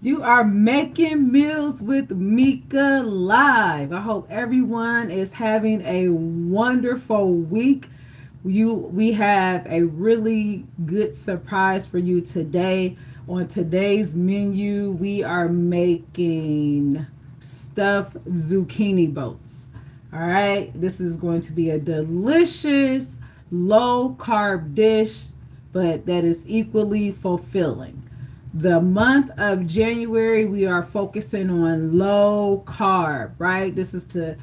You are making meals with Meka live. I hope everyone is having a wonderful week. We have a really good surprise for you today. On today's menu, we are making stuffed zucchini boats. All right, this is going to be a delicious low carb dish, but that is equally fulfilling. The month of January, we are focusing on low carb, right? This is to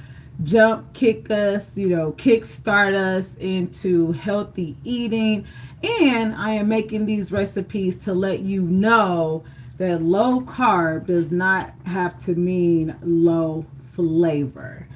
kick us, kick start us into healthy eating. And I am making these recipes to let you know that low carb does not have to mean low flavor.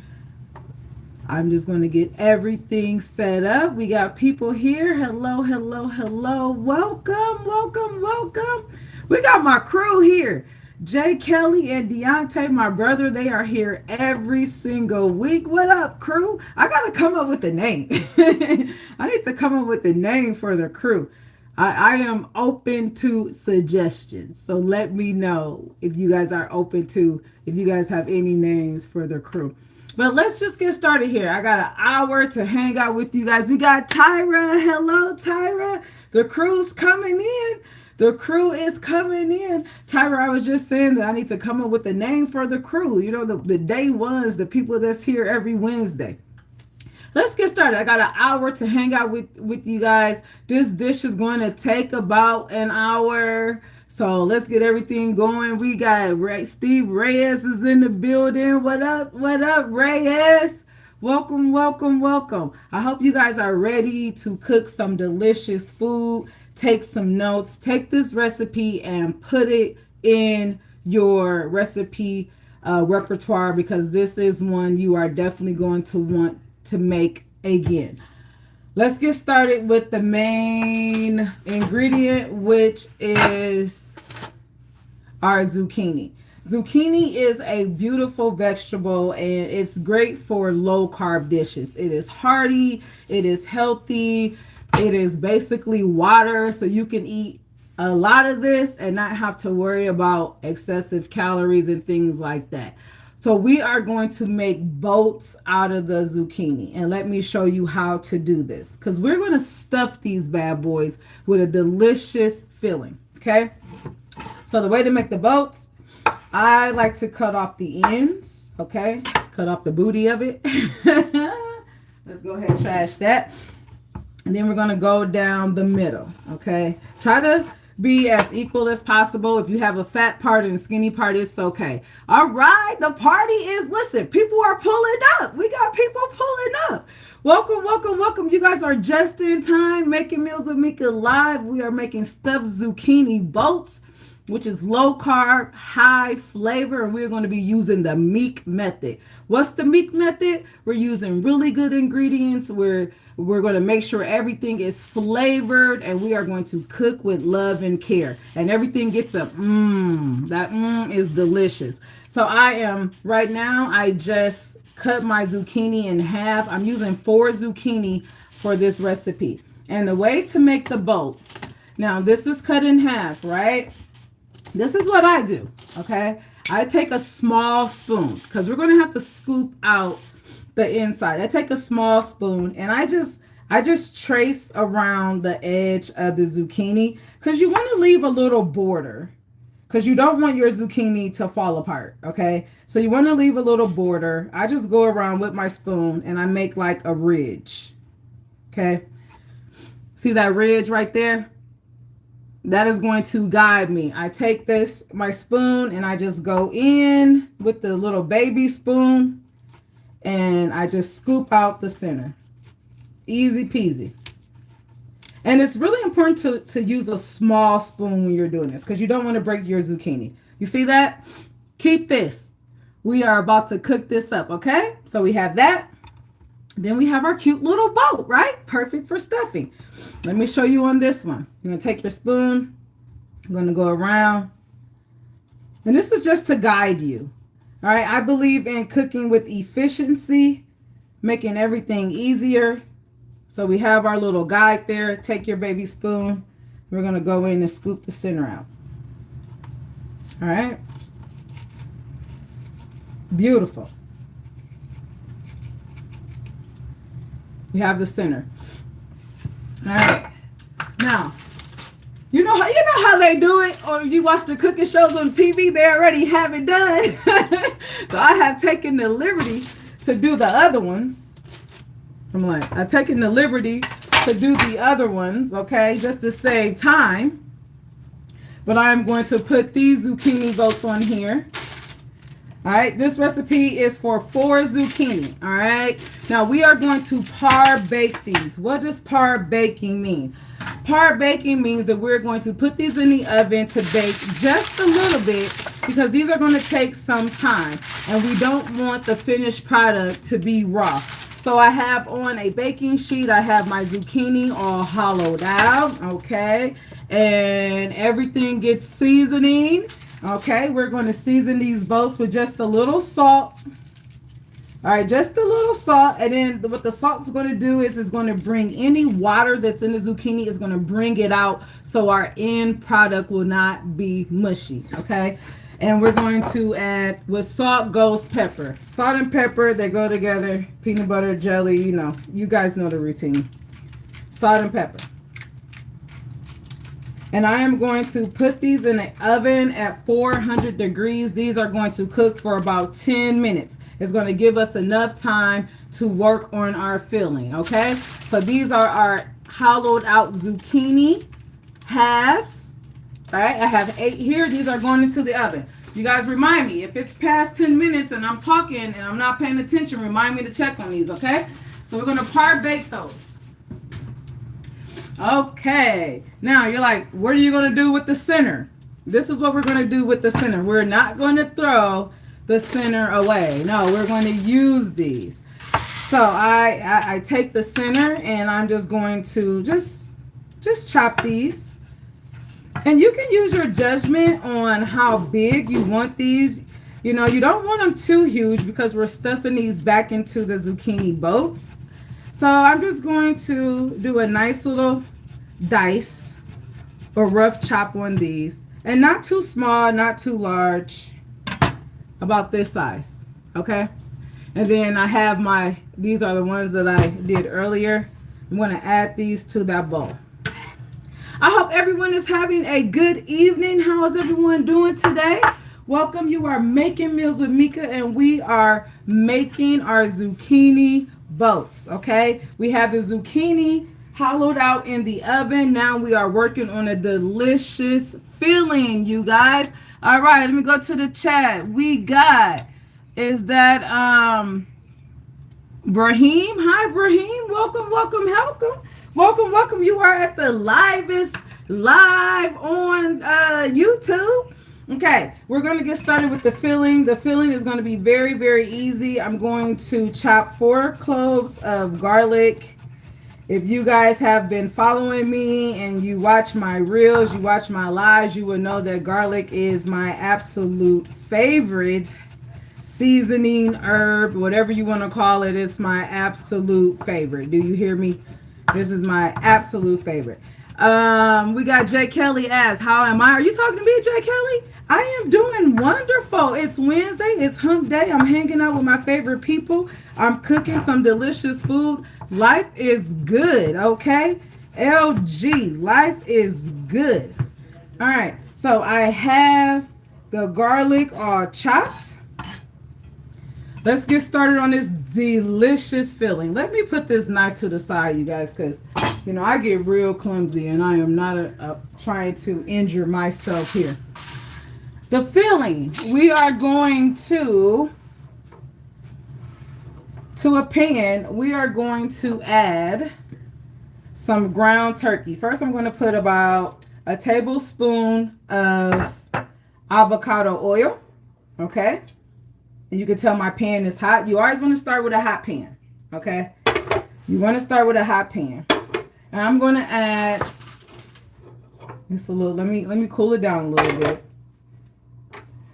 I'm just going to get everything set up. We got people here. Hello, hello, hello. Welcome, welcome, welcome. We got my crew here. Jay Kelly and Deontay, my brother, they are here every single week. What up, crew? I got to come up with a name. I need to come up with a name for the crew. I am open to suggestions. So let me know if you guys are open to, if you guys have any names for the crew. But let's just get started here. I got an hour to hang out with you guys. We got Tyra. Hello, Tyra. The crew's coming in. The crew is coming in. Tyra, I was just saying that I need to come up with a name for the crew. You know, the day ones, the people that's here every Wednesday. Let's get started. I got an hour to hang out with you guys. This dish is going to take about an hour. So let's get everything going. We got Steve Reyes is in the building. What up? What up, Reyes? Welcome, welcome, welcome. I hope you guys are ready to cook some delicious food. Take some notes. Take this recipe and put it in your recipe repertoire, because this is one you are definitely going to want to make again. Let's get started with the main ingredient, which is our zucchini. Zucchini is a beautiful vegetable and it's great for low carb dishes. It is hearty, it is healthy, it is basically water, so you can eat a lot of this and not have to worry about excessive calories and things like that. So we are going to make boats out of the zucchini. And let me show you how to do this, because we're going to stuff these bad boys with a delicious filling. Okay. So the way to make the boats, I like to cut off the ends. Okay. Cut off the booty of it. Let's go ahead and trash that. And then we're going to go down the middle. Okay. Try to be as equal as possible. If you have a fat part and a skinny part, it's okay. All right, the party is, listen, people are pulling up. We got people pulling up. Welcome, welcome, welcome. You guys are just in time. Making Meals with Meka live. We are making stuffed zucchini boats, which is low carb, high flavor, and we're going to be using the Meek Method. What's the Meek Method? We're using really good ingredients. We're going to make sure everything is flavored, and we are going to cook with love and care. And everything gets a that is delicious. So right now, I just cut my zucchini in half. I'm using 4 zucchini for this recipe. And the way to make the boat, now this is cut in half, right? This is what I do, okay? I take a small spoon, because we're going to have to scoop out the inside. I take a small spoon and I just trace around the edge of the zucchini, because you want to leave a little border, because you don't want your zucchini to fall apart, okay? So you want to leave a little border. I just go around with my spoon and I make like a ridge, okay? See that ridge right there? That is going to guide me. I take my spoon, and I just go in with the little baby spoon, and I just scoop out the center. Easy peasy. And it's really important to use a small spoon when you're doing this, because you don't want to break your zucchini. You see that? Keep this. We are about to cook this up, okay? So we have that. Then we have our cute little boat, right? Perfect for stuffing. Let me show you on this one. You're going to take your spoon. I'm going to go around. And this is just to guide you. All right, I believe in cooking with efficiency, making everything easier. So we have our little guide there. Take your baby spoon. We're going to go in and scoop the center out. All right. Beautiful. We have the center. All right. Now, you know how they do it, or you watch the cooking shows on TV, they already have it done. So I have taken the liberty to do the other ones. I've taken the liberty to do the other ones, okay, just to save time. But I'm going to put these zucchini boats on here. All right, this recipe is for 4 zucchini. All right, now we are going to par bake these. What does par baking mean? Par baking means that we're going to put these in the oven to bake just a little bit, because these are going to take some time and we don't want the finished product to be raw. So I have on a baking sheet, I have my zucchini all hollowed out, okay, and everything gets seasoning. Okay, we're going to season these boats with just a little salt. All right, just a little salt. And then what the salt is going to do is it's going to bring any water that's in the zucchini, is going to bring it out so our end product will not be mushy. Okay, and we're going to add, with salt goes pepper. Salt and pepper, they go together. Peanut butter, jelly, you know, you guys know the routine. Salt and pepper. And I am going to put these in the oven at 400 degrees. These are going to cook for about 10 minutes. It's going to give us enough time to work on our filling, okay? So these are our hollowed out zucchini halves, all right? I have 8 here. These are going into the oven. You guys remind me, if it's past 10 minutes and I'm talking and I'm not paying attention, remind me to check on these, okay? So we're going to par bake those. Okay, now you're like, what are you going to do with the center? This is what we're going to do with the center. We're not going to throw the center away. No, we're going to use these. So I take the center and I'm just going to just chop these. And you can use your judgment on how big you want these. You know, you don't want them too huge because we're stuffing these back into the zucchini boats. So I'm just going to do a nice little dice or rough chop on these. And not too small, not too large. About this size. Okay? And then I have these are the ones that I did earlier. I'm going to add these to that bowl. I hope everyone is having a good evening. How is everyone doing today? Welcome. You are making meals with Meka, and we are making our zucchini boats. Okay, we have the zucchini hollowed out in the oven. Now we are working on a delicious filling, you guys. All right, let me go to the chat. We got, is that Brahim? Hi Brahim, welcome. You are at the live on YouTube. Okay, we're going to get started with the filling. The filling is going to be very, very easy. I'm going to chop 4 cloves of garlic. If you guys have been following me and you watch my reels, you watch my lives, you will know that garlic is my absolute favorite seasoning, herb, whatever you want to call it. It's my absolute favorite. Do you hear me? This is my absolute favorite. We got Jay Kelly asks, how am I? Are you talking to me, Jay Kelly? I am doing wonderful. It's Wednesday. It's hump day. I'm hanging out with my favorite people. I'm cooking some delicious food. Life is good, okay? LG, life is good. All right. So I have the garlic all chopped. Let's get started on this delicious filling. Let me put this knife to the side, you guys, because, you know, I get real clumsy and I am not trying to injure myself here. The filling, we are going to a pan, we are going to add some ground turkey. First, I'm going to put about a tablespoon of avocado oil, okay? And you can tell my pan is hot. You always want to start with a hot pan, okay? You want to start with a hot pan. And I'm going to add just a little, let me cool it down a little bit.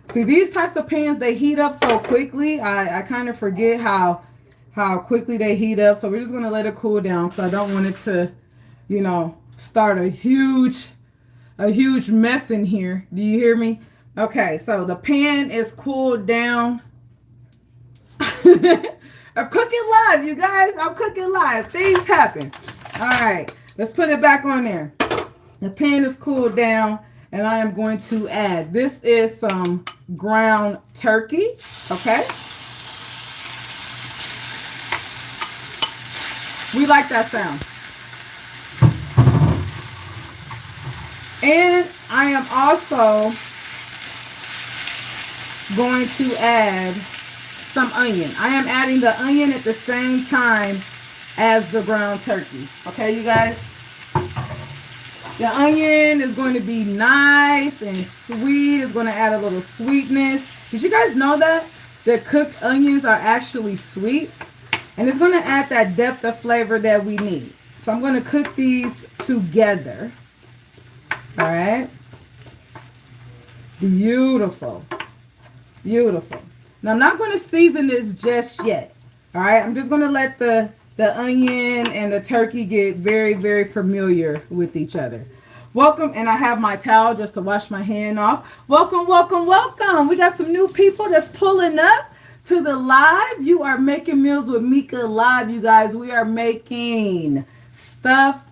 See, these types of pans, they heat up so quickly. I kind of forget how quickly they heat up. So we're just going to let it cool down because I don't want it to, you know, start a huge mess in here. Do you hear me? Okay, so the pan is cooled down. I'm cooking live, you guys. I'm cooking live. Things happen. All right, let's put it back on there. The pan is cooled down, and I am going to add, this is some ground turkey, okay? We like that sound. And I am also going to add some onion. I am adding the onion at the same time as the ground turkey. Okay, you guys? The onion is going to be nice and sweet. It's going to add a little sweetness. Did you guys know that? The cooked onions are actually sweet. And it's going to add that depth of flavor that we need. So I'm going to cook these together. All right. Beautiful. Beautiful. Now I'm not going to season this just yet. All right. I'm just going to let the onion and the turkey get very, very familiar with each other. Welcome. And I have my towel just to wash my hand off. Welcome, welcome, welcome. We got some new people that's pulling up to the live. You are making meals with Meka live, you guys. We are making stuffed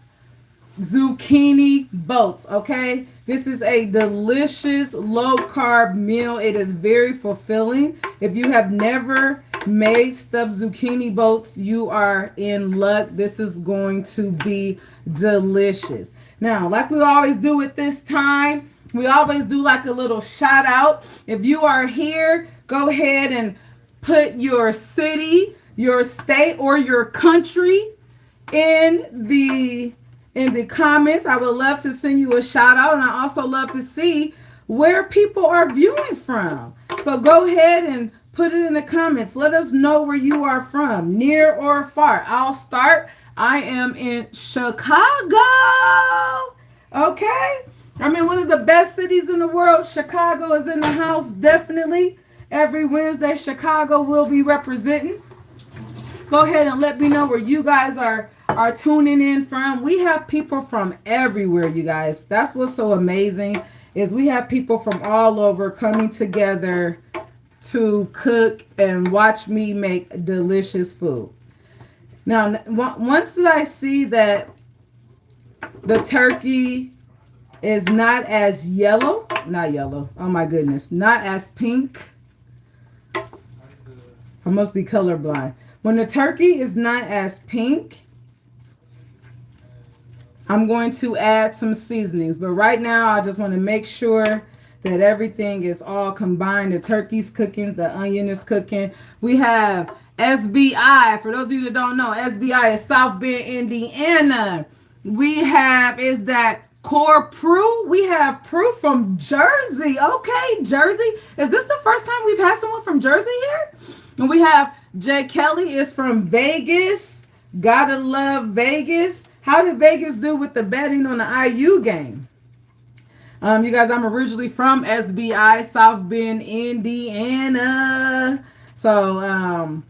zucchini boats, okay? This is a delicious low carb meal. It is very fulfilling. If you have never made stuffed zucchini boats, you are in luck. This is going to be delicious. Now, like we always do at this time, we always do like a little shout out. If you are here, go ahead and put your city, your state, or your country in the comments. I would love to send you a shout out, and I also love to see where people are viewing from. So go ahead and put it in the comments. Let us know where you are from, near or far. I'll start. I am in Chicago. Okay? I'm in one of the best cities in the world. Chicago is in the house, definitely. Every Wednesday, Chicago will be representing. Go ahead and let me know where you guys are tuning in from. We have people from everywhere, you guys. That's what's so amazing, is we have people from all over coming together to cook and watch me make delicious food. Now, once I see that the turkey is not as yellow, oh my goodness, not as pink. I must be colorblind. When the turkey is not as pink, I'm going to add some seasonings. But right now, I just want to make sure that everything is all combined. The turkey's cooking, the onion is cooking. We have SBI. For those of you that don't know, SBI is South Bend, Indiana. We have, is that Core Prue? We have Prue from Jersey. Okay, Jersey. Is this the first time we've had someone from Jersey here? And we have Jay Kelly is from Vegas. Gotta love Vegas. How did Vegas do with the betting on the IU game? You guys, I'm originally from SBI, South Bend, Indiana. So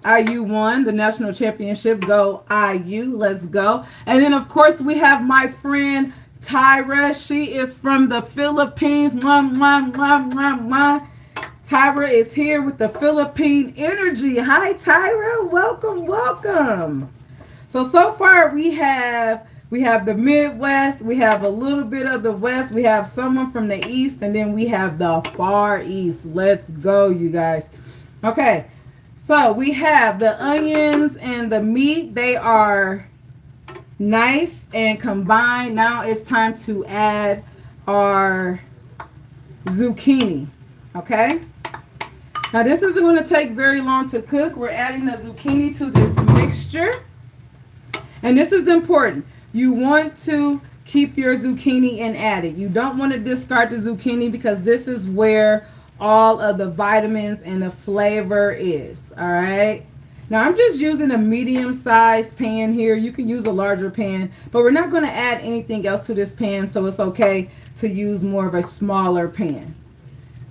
IU won the national championship. Go IU. Let's go. And then, of course, we have my friend Tyra. She is from the Philippines. Mwah, mwah, mwah, mwah, mwah. Tyra is here with the Philippine energy. Hi, Tyra. Welcome, welcome. So far we have the Midwest. We have a little bit of the West. We have someone from the East, and then we have the Far East. Let's go, you guys. Okay. So we have the onions and the meat. They are nice and combined. Now it's time to add our zucchini. Okay. Now this isn't going to take very long to cook. We're adding the zucchini to this mixture. And this is important. You want to keep your zucchini and add it. You don't want to discard the zucchini because this is where all of the vitamins and the flavor is. All right. Now I'm just using a medium-sized pan here. You can use a larger pan, but we're not going to add anything else to this pan, so it's okay to use more of a smaller pan.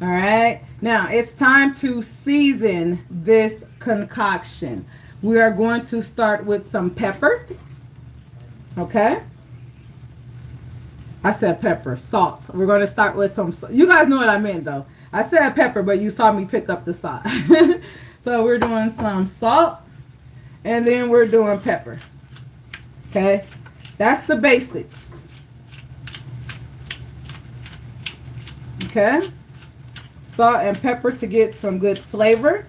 All right. Now it's time to season this concoction. We are going to start with some pepper. Okay. I said pepper, salt. We're going to start with some. You guys know what I meant though. I said pepper, but you saw me pick up the salt. So we're doing some salt, and then we're doing pepper. Okay, that's the basics. Okay, salt and pepper to get some good flavor.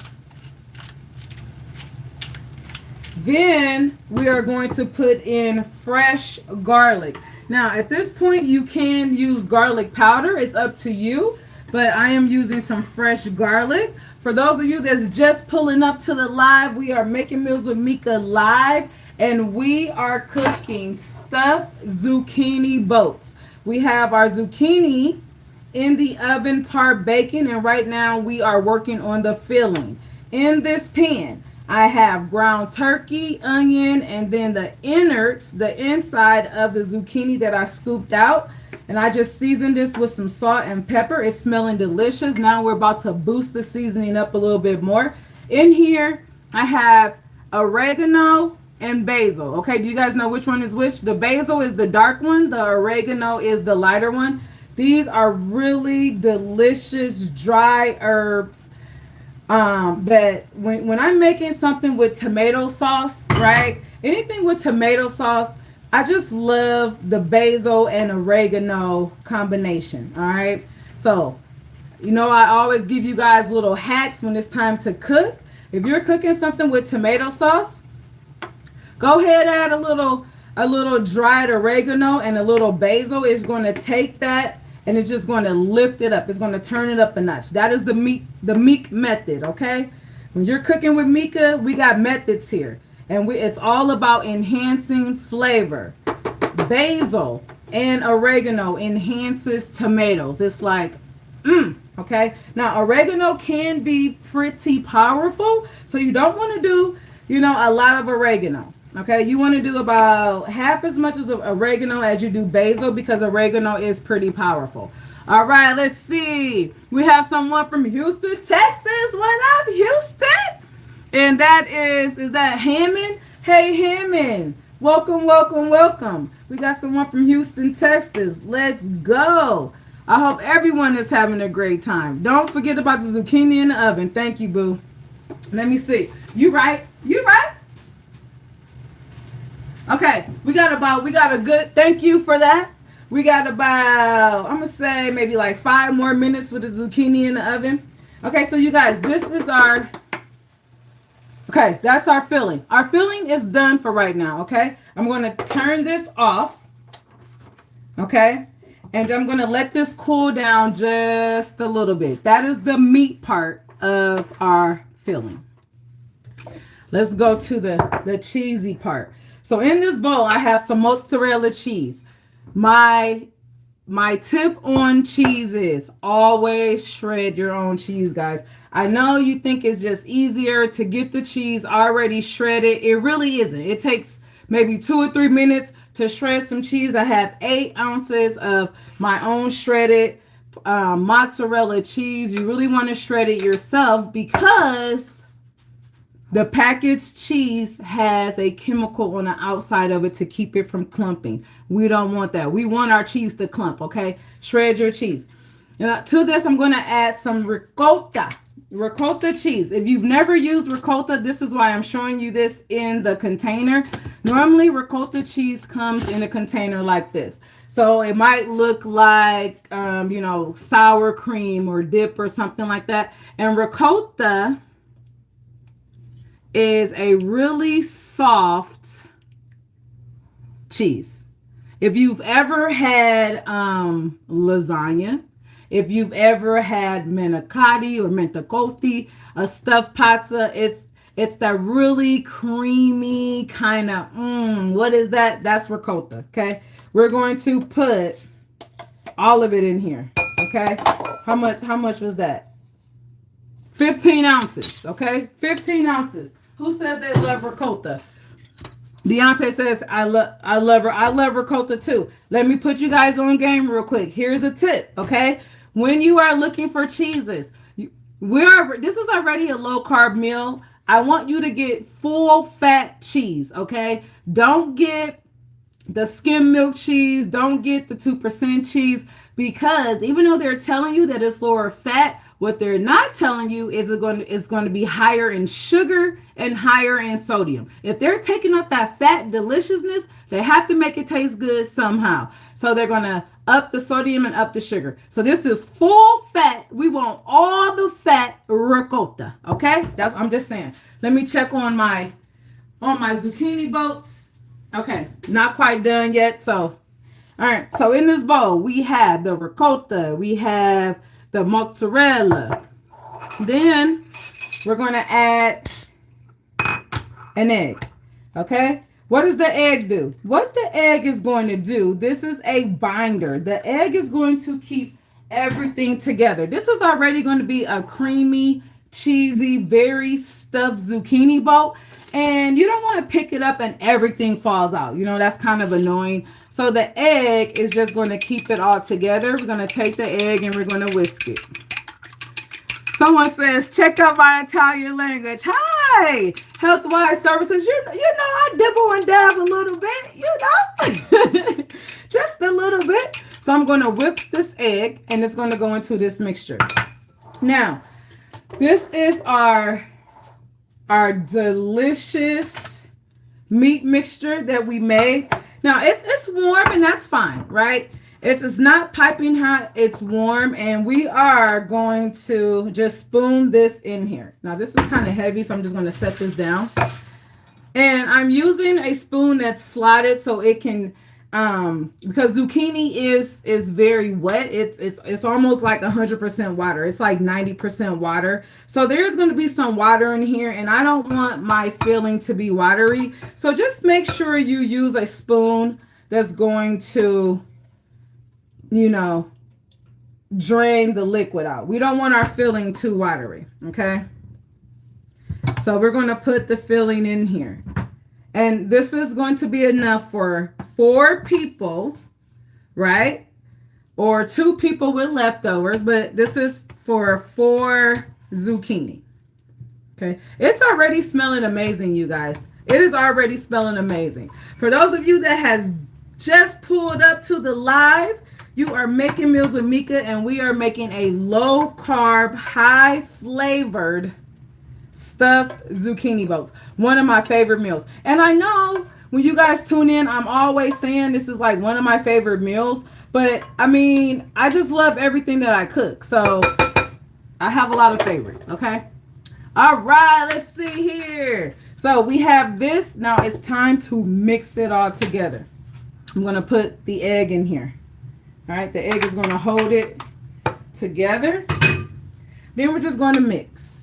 Then we are going to put in fresh garlic. Now, at this point, you can use garlic powder. It's up to you. But I am using some fresh garlic. For those of you that's just pulling up to the live, we are making meals with Meka live. And we are cooking stuffed zucchini boats. We have our zucchini in the oven Carb bacon. And right now we are working on the filling. In this pan, I have ground turkey, onion, and then the innards, the inside of the zucchini that I scooped out. And I just seasoned this with some salt and pepper. It's smelling delicious. Now we're about to boost the seasoning up a little bit more. In here, I have oregano and basil. Okay, do you guys know which one is which? The basil is the dark one. The oregano is the lighter one. These are really delicious dry herbs. But when I'm making something with tomato sauce, right? Anything with tomato sauce, I just love the basil and oregano combination. All right. So, you know, I always give you guys little hacks when it's time to cook. If you're cooking something with tomato sauce, go ahead, add a little dried oregano and a little basil. It's going to take that and it's just going to lift it up. It's going to turn it up a notch. That is the Meek Method, okay? When you're cooking with Meka, we got methods here. And it's all about enhancing flavor. Basil and oregano enhances tomatoes. It's like, okay? Now, oregano can be pretty powerful, so you don't want to do, a lot of oregano. Okay, you want to do about half as much as oregano as you do basil because oregano is pretty powerful. All right, let's see. We have someone from Houston, Texas. What up, Houston? And that is that Hammond? Hey, Hammond. Welcome, welcome, welcome. We got someone from Houston, Texas. Let's go. I hope everyone is having a great time. Don't forget about the zucchini in the oven. Thank you, boo. Let me see. You right? You right? Okay, we got a good, thank you for that. We got about, I'm going to say maybe like 5 more minutes with the zucchini in the oven. Okay, so you guys, this is that's our filling. Our filling is done for right now, okay? I'm going to turn this off, okay? And I'm going to let this cool down just a little bit. That is the meat part of our filling. Let's go to the cheesy part. So in this bowl, I have some mozzarella cheese. My tip on cheese is always shred your own cheese, guys. I know you think it's just easier to get the cheese already shredded. It really isn't. It takes maybe 2 or 3 minutes to shred some cheese. I have 8 ounces of my own shredded mozzarella cheese. You really want to shred it yourself because the packaged cheese has a chemical on the outside of it to keep it from clumping. We don't want that. We want our cheese to clump, okay? Shred your cheese. Now, to this, I'm going to add some ricotta cheese. If you've never used ricotta, this is why I'm showing you this in the container. Normally, ricotta cheese comes in a container like this. So it might look like, sour cream or dip or something like that. And ricotta is a really soft cheese. If you've ever had lasagna, if you've ever had manicotti or mentacoti, a stuffed pizza, it's that really creamy kind of, what is that? That's ricotta, okay? We're going to put all of it in here, okay? How much was that? 15 ounces, okay? 15 ounces. Who says they love ricotta? Deontay says, I love ricotta too. Let me put you guys on game real quick. Here's a tip, okay? When you are looking for cheeses, this is already a low carb meal. I want you to get full fat cheese, okay? Don't get the skim milk cheese. Don't get the 2% cheese, because even though they're telling you that it's lower fat, what they're not telling you is it's going to be higher in sugar and higher in sodium. If they're taking out that fat deliciousness, they have to make it taste good somehow. So they're going to up the sodium and up the sugar. So this is full fat. We want all the fat ricotta. Okay? I'm just saying. Let me check on my zucchini boats. Okay, not quite done yet. So, all right. So in this bowl, we have the ricotta. We have the mozzarella. Then we're going to add an egg. Okay? What does the egg do? What the egg is going to do, this is a binder. The egg is going to keep everything together. This is already going to be a creamy, cheesy, very stuffed zucchini boat. And you don't want to pick it up and everything falls out. You know, that's kind of annoying. So the egg is just going to keep it all together. We're going to take the egg and we're going to whisk it. Someone says, check out my Italian language. Hi, Health-Wise Services. You know, I dibble and dab a little bit, you know, just a little bit. So I'm going to whip this egg and it's going to go into this mixture. Now, this is our delicious meat mixture that we made. Now it's warm and that's fine, right? It's not piping hot, it's warm, and we are going to just spoon this in here. Now this is kind of heavy, so I'm just going to set this down. And I'm using a spoon that's slotted so it can because zucchini is very wet. It's almost like 100% water. It's like 90% water. So there's going to be some water in here, and I don't want my filling to be watery. So just make sure you use a spoon that's going to, you know, drain the liquid out. We don't want our filling too watery, okay? So we're going to put the filling in here. And this is going to be enough for 4 people, right? Or 2 people with leftovers, but this is for 4 zucchini. Okay. It's already smelling amazing, you guys. It is already smelling amazing. For those of you that has just pulled up to the live, you are making Meals with Meka, and we are making a low carb, high flavored stuffed zucchini boats. One of my favorite meals. And I know when you guys tune in, I'm always saying this is like one of my favorite meals. But I mean, I just love everything that I cook. So I have a lot of favorites. Okay. All right. Let's see here. So we have this. Now it's time to mix it all together. I'm going to put the egg in here. All right. The egg is going to hold it together. Then we're just going to mix.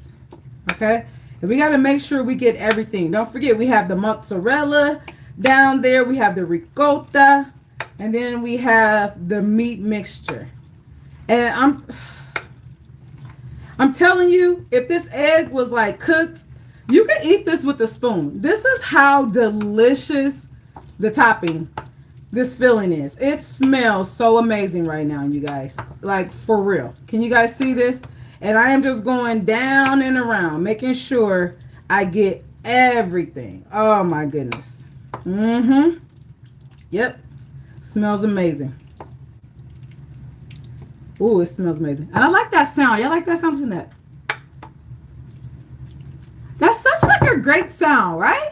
Okay, and we got to make sure we get everything. Don't forget, we have the mozzarella down there. We have the ricotta, and then we have the meat mixture. And I'm telling you, if this egg was like cooked, you can eat this with a spoon. This is how delicious the topping, this filling is. It smells so amazing right now, you guys. Like, for real. Can you guys see this? And I am just going down and around, making sure I get everything. Oh, my goodness. Yep. Smells amazing. Ooh, it smells amazing. And I like that sound. Y'all like that sound, Jeanette? That's such like a great sound, right?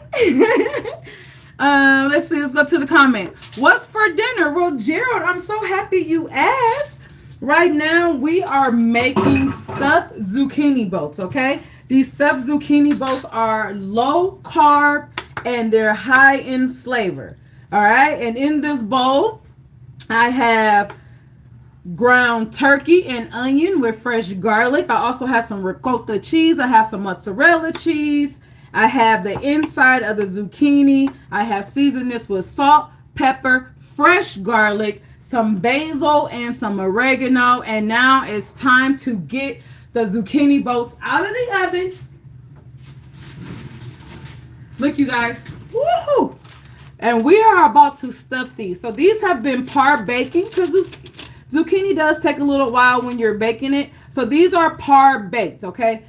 Let's see. Let's go to the comment. What's for dinner? Well, Gerald, I'm so happy you asked. Right now, we are making stuffed zucchini boats, okay? These stuffed zucchini boats are low carb and they're high in flavor, all right? And in this bowl, I have ground turkey and onion with fresh garlic. I also have some ricotta cheese. I have some mozzarella cheese. I have the inside of the zucchini. I have seasoned this with salt, pepper, fresh garlic, some basil, and some oregano. And now it's time to get the zucchini boats out of the oven. Look, you guys. Woohoo! And we are about to stuff these. So these have been par baking because zucchini does take a little while when you're baking it. So these are par baked, okay?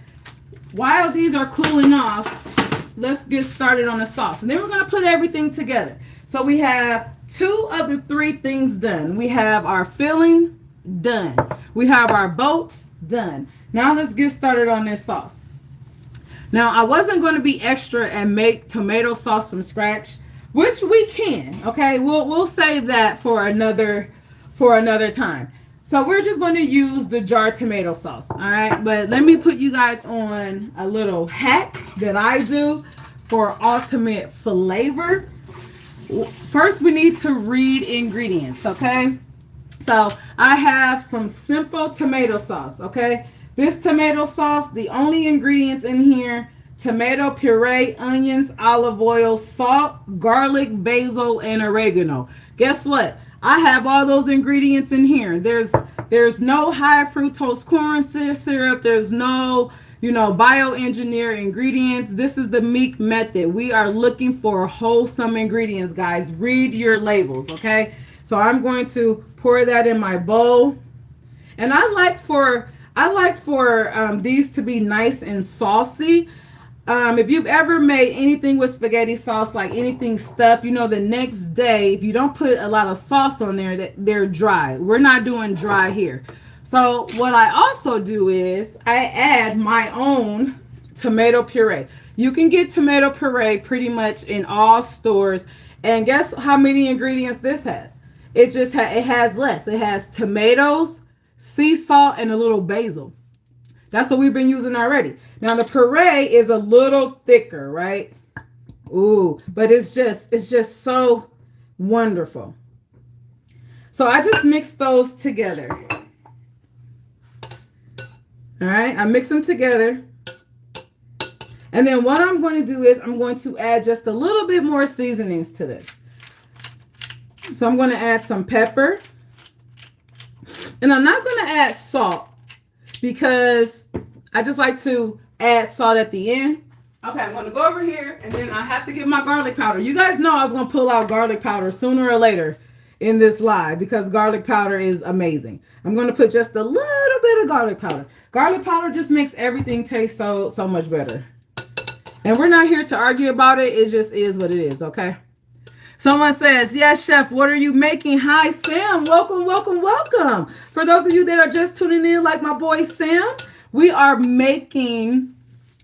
While these are cooling off, let's get started on the sauce. And then we're going to put everything together. So we have two of the three things done. We have our filling done. We have our boats done. Now let's get started on this sauce. Now I wasn't going to be extra and make tomato sauce from scratch, which we can. Okay, we'll save that for another time. So we're just going to use the jar tomato sauce. All right, but let me put you guys on a little hack that I do for ultimate flavor. First, we need to read ingredients, okay? So I have some simple tomato sauce, okay? This tomato sauce, the only ingredients in here, tomato puree, onions, olive oil, salt, garlic, basil, and oregano. Guess what? I have all those ingredients in here. There's no high fructose corn syrup. There's no bioengineer ingredients. This is the Meek Method. We are looking for wholesome ingredients, guys. Read your labels, okay? So I'm going to pour that in my bowl. And I like for these to be nice and saucy. If you've ever made anything with spaghetti sauce, like anything stuffed, the next day, if you don't put a lot of sauce on there, they're dry. We're not doing dry here. So what I also do is I add my own tomato puree. You can get tomato puree pretty much in all stores. And guess how many ingredients this has? It has less. It has tomatoes, sea salt, and a little basil. That's what we've been using already. Now the puree is a little thicker, right? Ooh, but it's just so wonderful. So I just mix those together. All right, I mix them together. And then what I'm going to do is I'm going to add just a little bit more seasonings to this. So I'm going to add some pepper. And I'm not going to add salt because I just like to add salt at the end. Okay, I'm going to go over here and then I have to get my garlic powder. You guys know I was going to pull out garlic powder sooner or later in this live because garlic powder is amazing. I'm going to put just a little bit of garlic powder. Garlic powder just makes everything taste so much better. And we're not here to argue about it. It just is what it is, okay? Someone says, yes, chef, what are you making? Hi, Sam. Welcome, welcome, welcome. For those of you that are just tuning in, like my boy Sam, we are making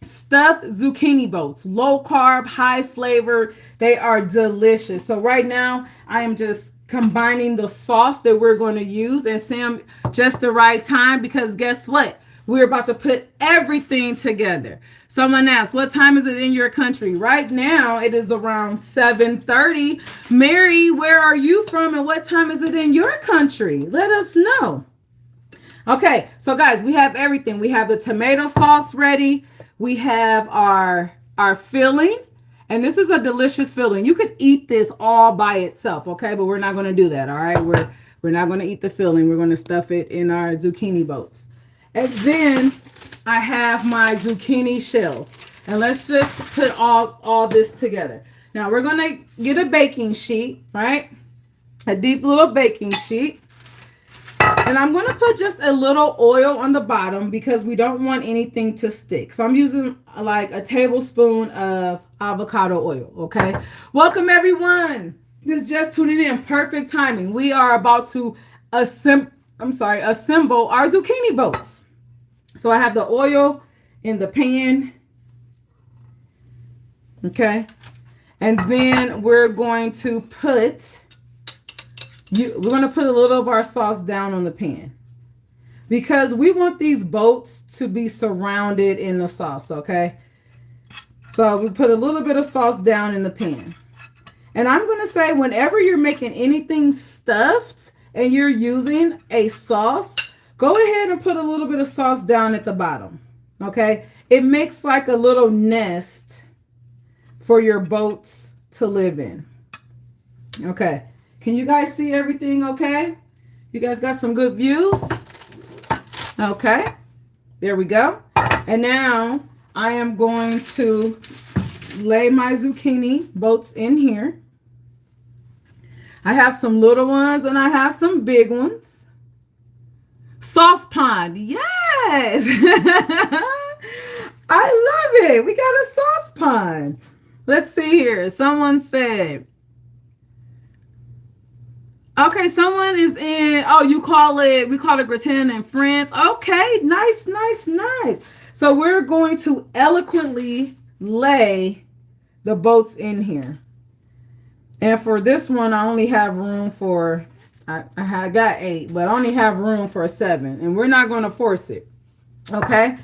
stuffed zucchini boats. Low carb, high flavor. They are delicious. So right now, I am just combining the sauce that we're going to use. And Sam, just the right time, because guess what? We're about to put everything together. Someone asked, what time is it in your country? Right now, it is around 7:30. Mary, where are you from and what time is it in your country? Let us know. Okay, so guys, we have everything. We have the tomato sauce ready. We have our filling. And this is a delicious filling. You could eat this all by itself, okay? But we're not going to do that, all right? We're not going to eat the filling. We're going to stuff it in our zucchini boats. And then I have my zucchini shells. And let's just put all this together. Now we're going to get a baking sheet, right? A deep little baking sheet. And I'm going to put just a little oil on the bottom because we don't want anything to stick. So I'm using like a tablespoon of avocado oil, okay? Welcome everyone. This is just tuning in. Perfect timing. We are about to assemble our zucchini boats. So I have the oil in the pan. Okay. And then we're going to put a little of our sauce down on the pan because we want these boats to be surrounded in the sauce, okay? So we put a little bit of sauce down in the pan. And I'm going to say whenever you're making anything stuffed and you're using a sauce, go ahead and put a little bit of sauce down at the bottom, okay? It makes like a little nest for your boats to live in. Okay. Can you guys see everything okay? You guys got some good views? Okay. There we go. And now I am going to lay my zucchini boats in here. I have some little ones and I have some big ones. Sauce pond. Yes. I love it. We got a sauce pond. Let's see here. Someone said, Okay, someone is in. Oh, we call it gratin in France. Okay, nice, nice, nice. So we're going to eloquently lay the boats in here. And for this one, I only have room for, I got 8, but I only have room for 7. And we're not going to force it. Okay?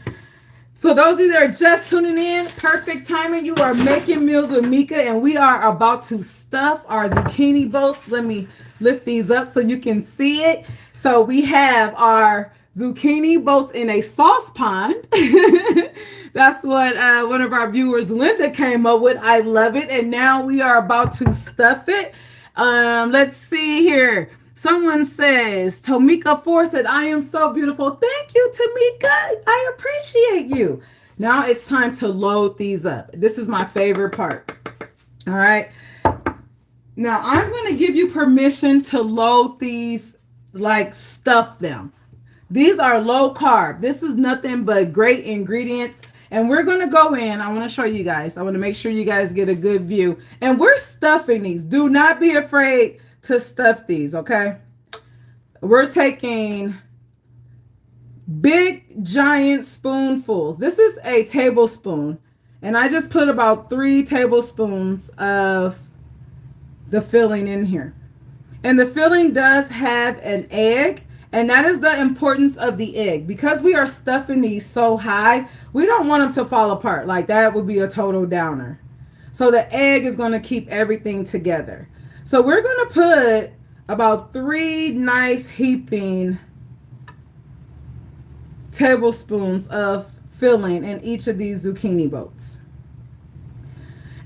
So those of you that are just tuning in, perfect timing. You are making meals with Meka, and we are about to stuff our zucchini boats. Let me lift these up so you can see it. So we have our zucchini boats in a sauce pond. That's what one of our viewers, Linda, came up with. I love it. And now we are about to stuff it. Let's see here. Someone says, Tomika Four said, I am so beautiful. Thank you, Tamika. I appreciate you. Now it's time to load these up. This is my favorite part. All right. Now I'm going to give you permission to load these, like stuff them. These are low carb. This is nothing but great ingredients. And we're going to go in. I want to show you guys. I want to make sure you guys get a good view. And we're stuffing these. Do not be afraid to stuff these, okay? We're taking big giant spoonfuls. This is a tablespoon, and I just put about 3 tablespoons of the filling in here. And the filling does have an egg, and that is the importance of the egg. Because we are stuffing these so high, we don't want them to fall apart. Like that would be a total downer. So the egg is going to keep everything together. So we're going to put about 3 nice heaping tablespoons of filling in each of these zucchini boats.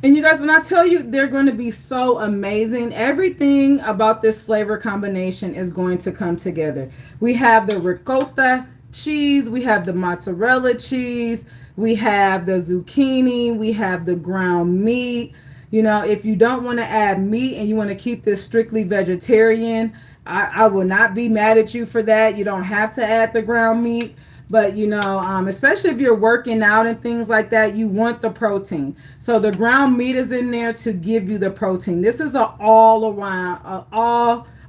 And you guys, when I tell you they're going to be so amazing, everything about this flavor combination is going to come together. We have the ricotta cheese, we have the mozzarella cheese, we have the zucchini, we have the ground meat. You know, if you don't want to add meat and you want to keep this strictly vegetarian, I will not be mad at you for that. You don't have to add the ground meat. But, you know, especially if you're working out and things like that, you want the protein. So the ground meat is in there to give you the protein. This is an all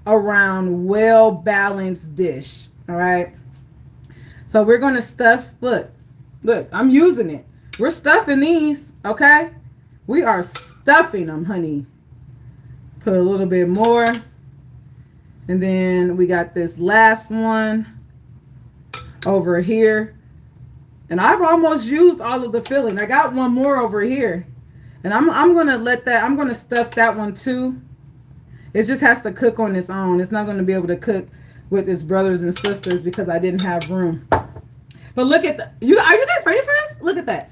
around well-balanced dish. All right. So we're going to stuff. Look, I'm using it. We're stuffing these. Okay. We are stuffing them, honey. Put a little bit more. And then we got this last one over here. And I've almost used all of the filling. I got one more over here. And I'm going to I'm going to stuff that one too. It just has to cook on its own. It's not going to be able to cook with its brothers and sisters because I didn't have room. But look at are you guys ready for this? Look at that.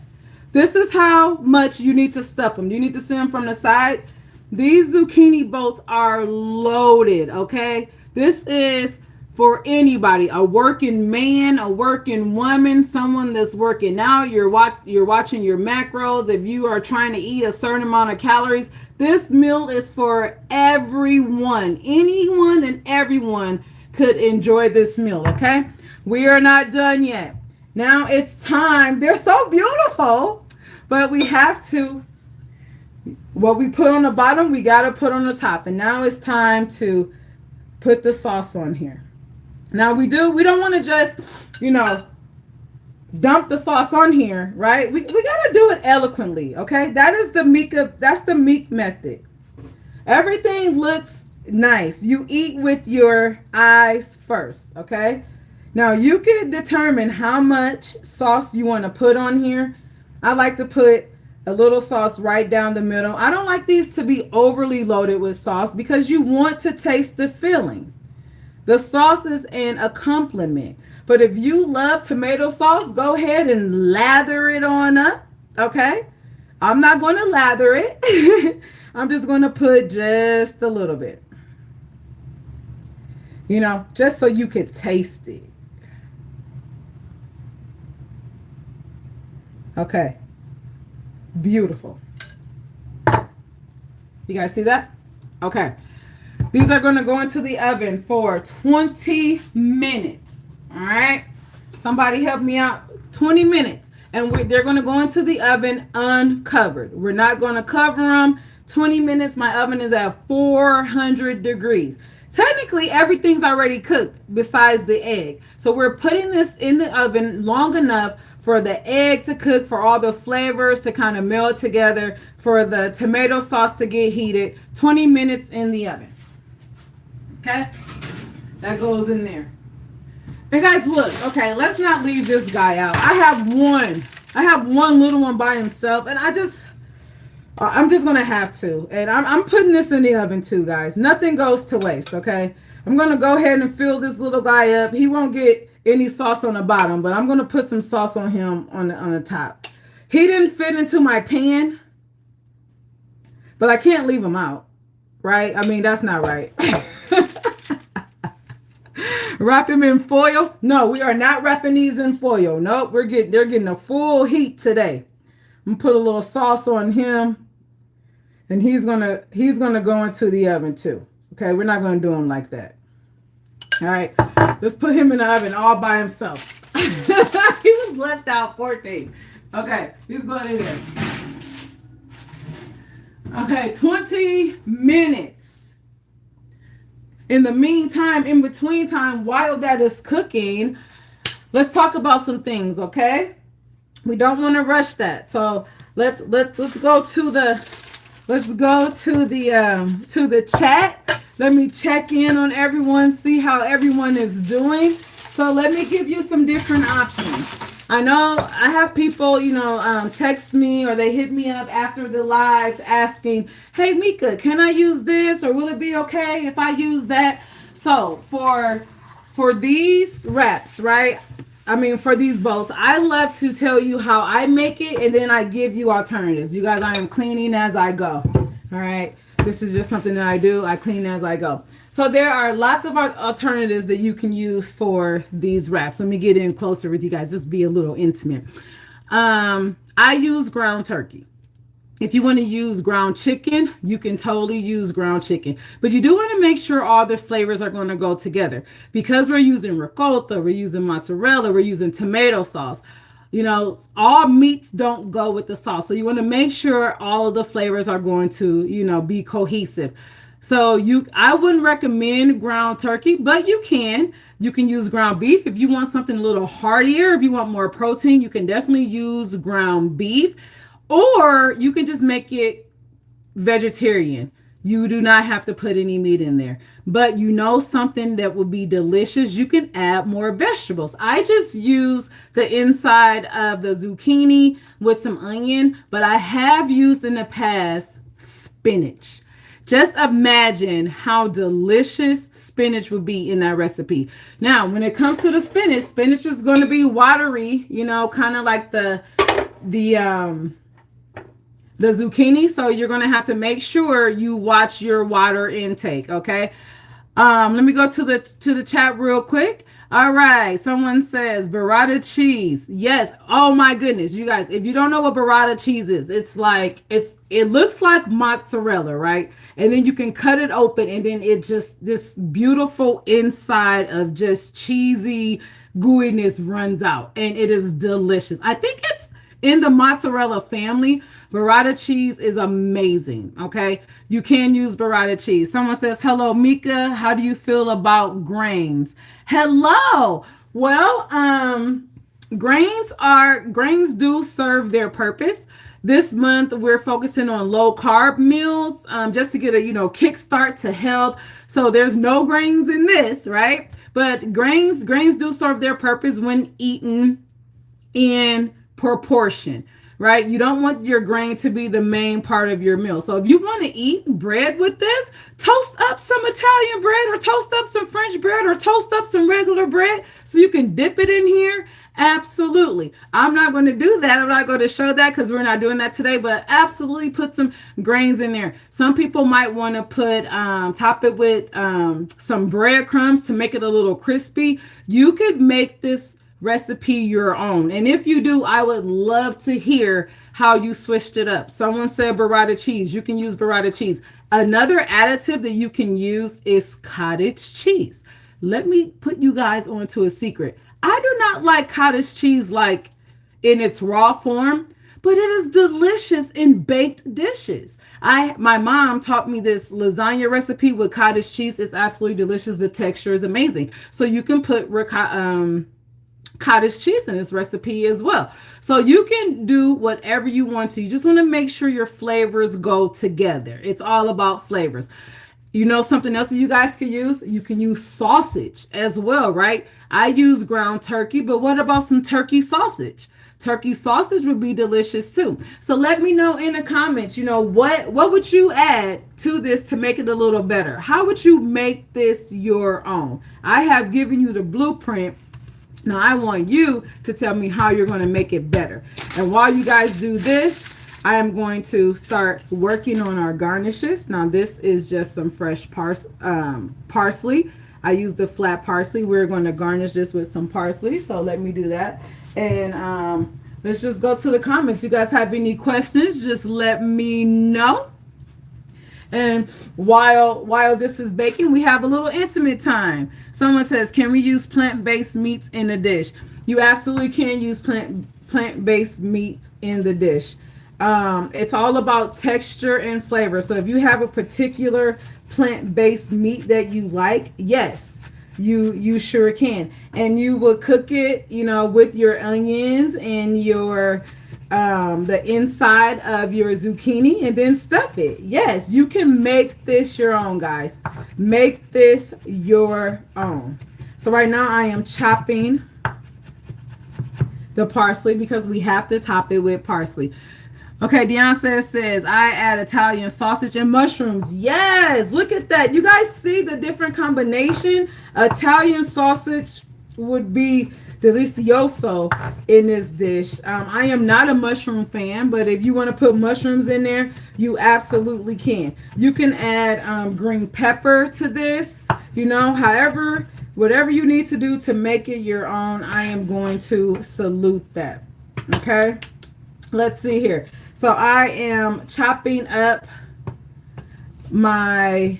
This is how much you need to stuff them. You need to see them from the side. These zucchini boats are loaded, okay? This is for anybody, a working man, a working woman, someone that's working out. You're watching your macros. If you are trying to eat a certain amount of calories, this meal is for everyone. Anyone and everyone could enjoy this meal, okay? We are not done yet. Now it's time. They're so beautiful, but we have to, what we put on the bottom, we got to put on the top. And now it's time to put the sauce on here. Now we don't want to just, dump the sauce on here, right? We got to do it eloquently, okay? That's the Meek Method. Everything looks nice. You eat with your eyes first, okay? Now you can determine how much sauce you want to put on here. I like to put a little sauce right down the middle. I don't like these to be overly loaded with sauce because you want to taste the filling. The sauce is an accompaniment. But if you love tomato sauce, go ahead and lather it on up, okay? I'm not going to lather it. I'm just going to put just a little bit. Just so you could taste it. Okay. Beautiful. You guys see that? Okay. These are going to go into the oven for 20 minutes. All right. Somebody help me out. 20 minutes. And they're going to go into the oven uncovered. We're not going to cover them. 20 minutes. My oven is at 400 degrees. technically everything's already cooked besides the egg. So we're putting this in the oven long enough for the egg to cook, for all the flavors to kind of meld together, for the tomato sauce to get heated. 20 minutes in the oven. Okay? That goes in there. And guys, look, okay, let's not leave this guy out. I have one little one by himself, and I'm just gonna have to. And I'm putting this in the oven too, guys. Nothing goes to waste, okay? I'm gonna go ahead and fill this little guy up. He won't get any sauce on the bottom, but I'm gonna put some sauce on him on the top. He didn't fit into my pan, but I can't leave him out, right? I mean, that's not right. Wrap him in foil. No, we are not wrapping these in foil. Nope, they're getting a full heat today. I'm gonna put a little sauce on him, and he's gonna go into the oven too. Okay, we're not gonna do him like that. All right, let's put him in the oven all by himself. He was left out, poor thing. Okay, he's going in there. Okay, 20 minutes. In the meantime, in between time, while that is cooking, let's talk about some things, okay? We don't want to rush that. So let's go to the chat. Let me check in on everyone, see how everyone is doing. So let me give you some different options. I know I have people, text me or they hit me up after the lives asking, hey, Meka, can I use this? Or will it be okay if I use that? So for these wraps, right? I mean, for these boats, I love to tell you how I make it, and then I give you alternatives. You guys, I am cleaning as I go. All right. This is just something that I do. I clean as I go. So there are lots of alternatives that you can use for these wraps. Let me get in closer with you guys. Just be a little intimate. I use ground turkey. If you want to use ground chicken, you can totally use ground chicken. But you do want to make sure all the flavors are going to go together. Because we're using ricotta, we're using mozzarella, we're using tomato sauce. All meats don't go with the sauce. So you want to make sure all of the flavors are going to, be cohesive. So I wouldn't recommend ground turkey, but you can use ground beef. If you want something a little heartier, if you want more protein, you can definitely use ground beef, or you can just make it vegetarian. You do not have to put any meat in there, but something that would be delicious. You can add more vegetables. I just use the inside of the zucchini with some onion, but I have used in the past spinach. Just imagine how delicious spinach would be in that recipe. Now, when it comes to the spinach is going to be watery, kind of like the zucchini. So you're going to have to make sure you watch your water intake. Okay. Let me go to the chat real quick. All right. Someone says burrata cheese. Yes. Oh my goodness. You guys, if you don't know what burrata cheese is, it looks like mozzarella, right? And then you can cut it open, and then it just, this beautiful inside of just cheesy gooiness runs out, and it is delicious. I think it's in the mozzarella family. Burrata cheese is amazing. Okay. You can use burrata cheese. Someone says, hello, Meka. How do you feel about grains? Hello. Well, grains do serve their purpose. This month, we're focusing on low carb meals, just to get a, kickstart to health. So there's no grains in this, right? But grains do serve their purpose when eaten in proportion, right? You don't want your grain to be the main part of your meal. So if you want to eat bread with this, toast up some Italian bread, or toast up some French bread, or toast up some regular bread so you can dip it in here. Absolutely. I'm not going to do that. I'm not going to show that because we're not doing that today, but absolutely put some grains in there. Some people might want to top it with some breadcrumbs to make it a little crispy. You could make this recipe your own. And if you do, I would love to hear how you switched it up. Someone said burrata cheese. You can use burrata cheese. Another additive that you can use is cottage cheese. Let me put you guys onto a secret. I do not like cottage cheese like in its raw form, but it is delicious in baked dishes. My mom taught me this lasagna recipe with cottage cheese. It's absolutely delicious. The texture is amazing. So you can put cottage cheese in this recipe as well. So you can do whatever you want to. You just want to make sure your flavors go together. It's all about flavors. You know something else that you guys can use? You can use sausage as well, right? I use ground turkey, but what about some turkey sausage? Turkey sausage would be delicious too. So let me know in the comments, what would you add to this to make it a little better? How would you make this your own? I have given you the blueprint. Now I want you to tell me how you're going to make it better. And while you guys do this, I am going to start working on our garnishes. Now this is just some fresh parsley. I used the flat parsley. We're going to garnish this with some parsley. So let me do that. And let's just go to the comments. You guys have any questions? Just let me know. And while this is baking, we have a little intimate time. Someone says, can we use plant-based meats in the dish? You absolutely can use plant-based meats in the dish. It's all about texture and flavor. So if you have a particular plant-based meat that you like, yes, you sure can. And you will cook it, with your onions and your the inside of your zucchini and then stuff it. Yes, you can make this your own, guys. Make this your own. So right now I am chopping the parsley because we have to top it with parsley. Okay, Deonce says, I add Italian sausage and mushrooms. Yes, look at that. You guys see the different combination? Italian sausage would be delicioso in this dish. I am not a mushroom fan, but if you want to put mushrooms in there, you absolutely can. You can add green pepper to this, however, whatever you need to do to make it your own. I am going to salute that. Okay, let's see here. So I am chopping up my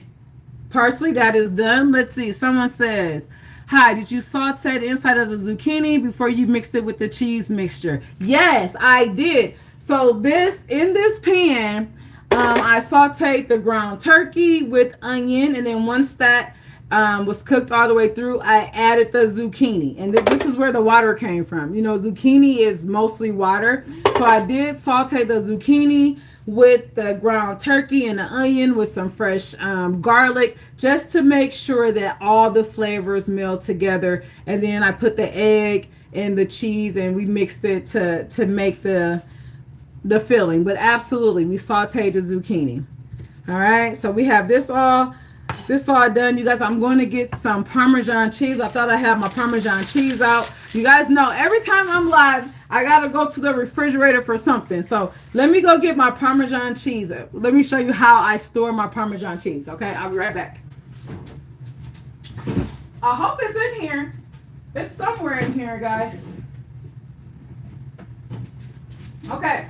parsley. That is done. Let's see. Someone says, hi, did you saute the inside of the zucchini before you mixed it with the cheese mixture? Yes, I did. So in this pan, I sauteed the ground turkey with onion, and then once that was cooked all the way through, I added the zucchini. And this is where the water came from. Zucchini is mostly water. So I did saute the zucchini with the ground turkey and the onion with some fresh garlic, just to make sure that all the flavors meld together. And then I put the egg and the cheese and we mixed it to make the filling. But absolutely, we sauteed the zucchini. All right, so we have this all done. You guys, I'm going to get some Parmesan cheese. I thought I had my Parmesan cheese out. You guys know every time I'm live, I got to go to the refrigerator for something. So let me go get my Parmesan cheese. Let me show you how I store my Parmesan cheese. Okay, I'll be right back. I hope it's in here. It's somewhere in here, guys. Okay.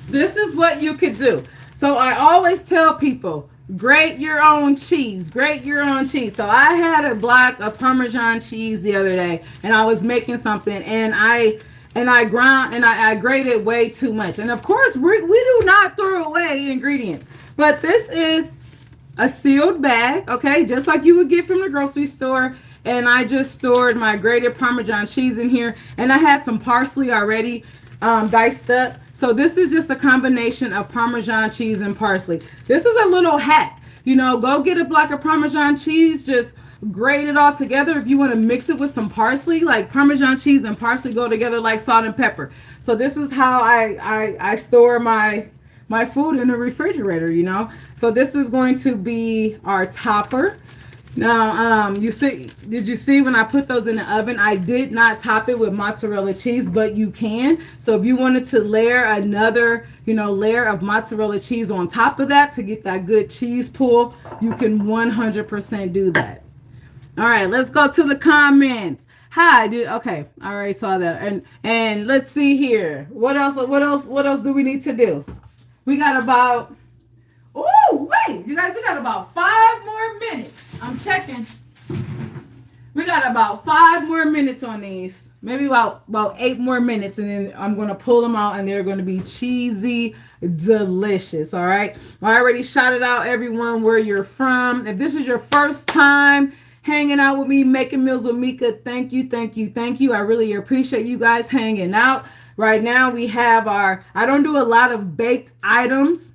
This is what you could do. So I always tell people, grate your own cheese. Grate your own cheese. So I had a block of Parmesan cheese the other day, and I was making something, and I grated way too much. And of course, we do not throw away ingredients. But this is a sealed bag, okay, just like you would get from the grocery store. And I just stored my grated Parmesan cheese in here, and I had some parsley already diced up. So this is just a combination of Parmesan cheese and parsley. This is a little hack. Go get a block of Parmesan cheese, just grate it all together. If you want to mix it with some parsley, like Parmesan cheese and parsley go together like salt and pepper. So this is how I store my food in the refrigerator, So this is going to be our topper. Now, did you see when I put those in the oven, I did not top it with mozzarella cheese, but you can. So if you wanted to layer another, layer of mozzarella cheese on top of that to get that good cheese pull, you can 100% do that. All right, let's go to the comments. Hi, okay, I already saw that. And let's see here. What else do we need to do? We got about, oh, wait, you guys, we got about 5 more minutes. I'm checking. We got about 5 more minutes on these. Maybe about 8 more minutes, and then I'm gonna pull them out, and they're gonna be cheesy, delicious. All right. I already shouted out everyone where you're from. If this is your first time hanging out with me, making meals with Meka, thank you, thank you, thank you. I really appreciate you guys hanging out. Right now we have our. I don't do a lot of baked items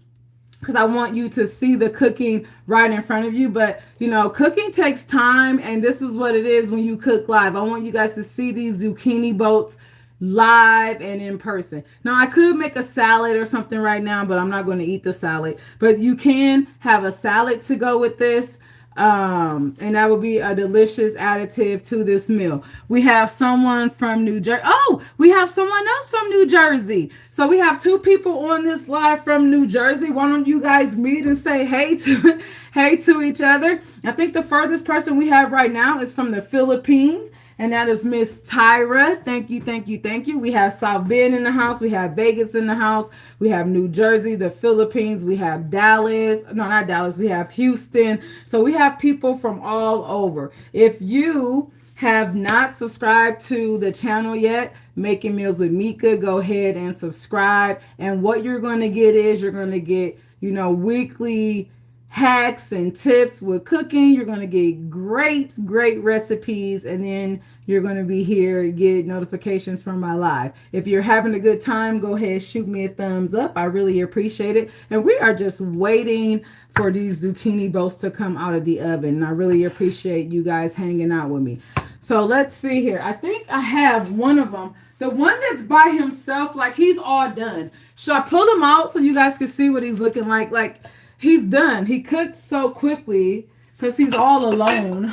because I want you to see the cooking right in front of you. But, you know, cooking takes time, and this is what it is when you cook live. I want you guys to see these zucchini boats live and in person. Now, I could make a salad or something right now, but I'm not going to eat the salad. But you can have a salad to go with this. And that would be a delicious additive to this meal. We have someone from New Jersey. Oh, we have someone else from New Jersey. So we have two people on this live from New Jersey. Why don't you guys meet and say hey to hey to each other? I think the furthest person we have right now is from the Philippines. And that is Miss Tyra. Thank you, thank you, thank you. We have South Bend in the house. We have Vegas in the house. We have New Jersey, the Philippines. We have Dallas. No, not Dallas. We have Houston. So we have people from all over. If you have not subscribed to the channel yet, Making Meals with Meka, go ahead and subscribe. And what you're going to get is you're going to get, you know, weekly hacks and tips with cooking. You're going to get great recipes, and then you're going to be here, get notifications from my live. If you're having a good time, go ahead, shoot me a thumbs up. I really appreciate it. And we are just waiting for these zucchini boats to come out of the oven, and I really appreciate you guys hanging out with me. So let's see here. I think I have one of them, the one that's by himself, like he's all done. Should I pull him out so you guys can see what he's looking like he's done. He cooked so quickly because he's all alone.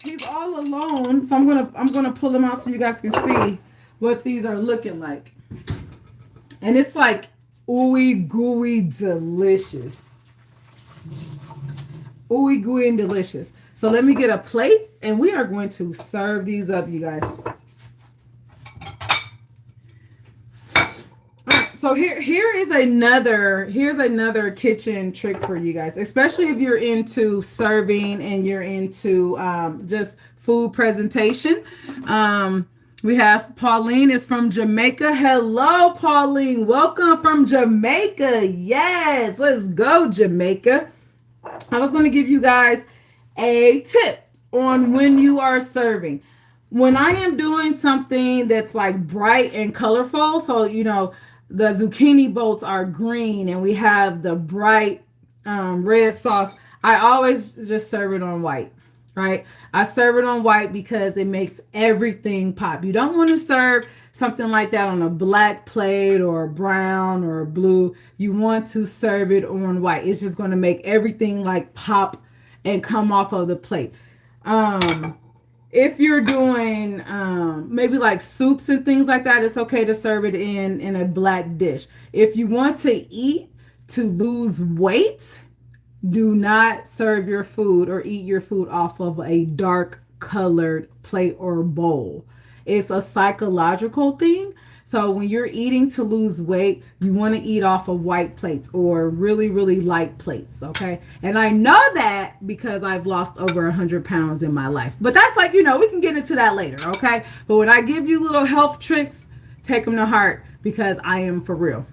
He's all alone. So I'm gonna pull him out so you guys can see what these are looking like. And it's like ooey gooey delicious. Ooey gooey and delicious. So let me get a plate, and we are going to serve these up, you guys. So here's another kitchen trick for you guys, especially if you're into serving and you're into just food presentation. We have Pauline is from Jamaica. Hello, Pauline. Welcome from Jamaica. Yes, let's go, Jamaica. I was going to give you guys a tip on when you are serving. When I am doing something that's like bright and colorful, so you know, the zucchini boats are green and we have the bright red sauce, I always just serve it on white, right? I serve it on white because it makes everything pop. You don't want to serve something like that on a black plate or a brown or a blue. You want to serve it on white. It's just going to make everything like pop and come off of the plate. If you're doing maybe like soups and things like that, it's okay to serve it in a black dish. If you want to eat to lose weight, do not serve your food or eat your food off of a dark colored plate or bowl. It's a psychological thing. So when you're eating to lose weight, you want to eat off of white plates or really, really light plates, okay? And I know that because I've lost over 100 pounds in my life. But that's like, you know, we can get into that later, okay? But when I give you little health tricks, take them to heart because I am for real.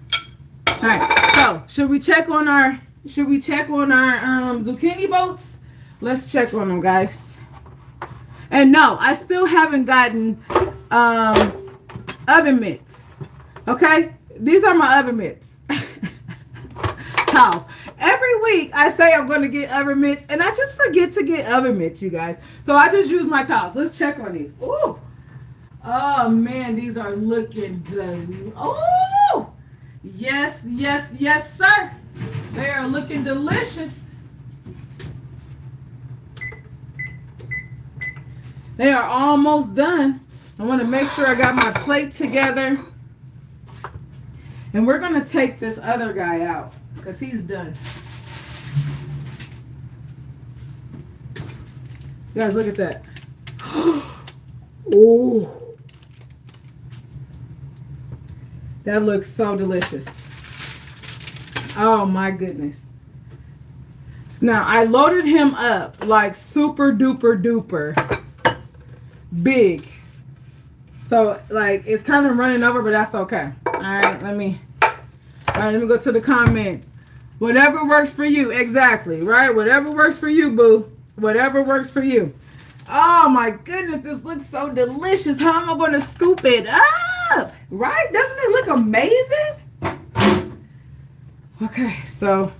All right, so should we check on our zucchini boats? Let's check on them, guys. And no, I still haven't gotten oven mitts. Okay, these are my oven mitts. Towels. Every week I say I'm going to get oven mitts, and I just forget to get oven mitts, you guys. So I just use my towels. Let's check on these. Ooh. Oh man, these are looking delicious. Oh, yes, yes, yes, sir. They are looking delicious. They are almost done. I want to make sure I got my plate together. And we're going to take this other guy out because he's done. You guys, look at that. Oh. That looks so delicious. Oh my goodness. So now I loaded him up like super duper duper big. So like it's kind of running over, but that's okay. All right, let me go to the comments. Whatever works for you, exactly, right? Whatever works for you, boo. Whatever works for you. Oh my goodness, this looks so delicious. How am I going to scoop it up? Right? Doesn't it look amazing? Okay, so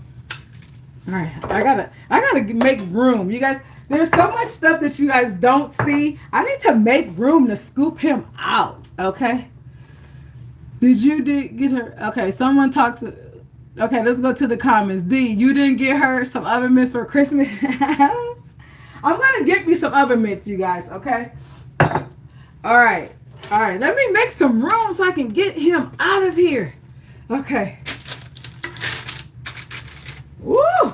all right, I gotta make room. You guys, there's so much stuff that you guys don't see. I need to make room to scoop him out. Okay. Did get her? Okay, someone talked to. Okay, let's go to the comments. D, you didn't get her some oven mitts for Christmas. I'm gonna get me some oven mitts, you guys. Okay. All right. Let me make some room so I can get him out of here. Okay. Woo!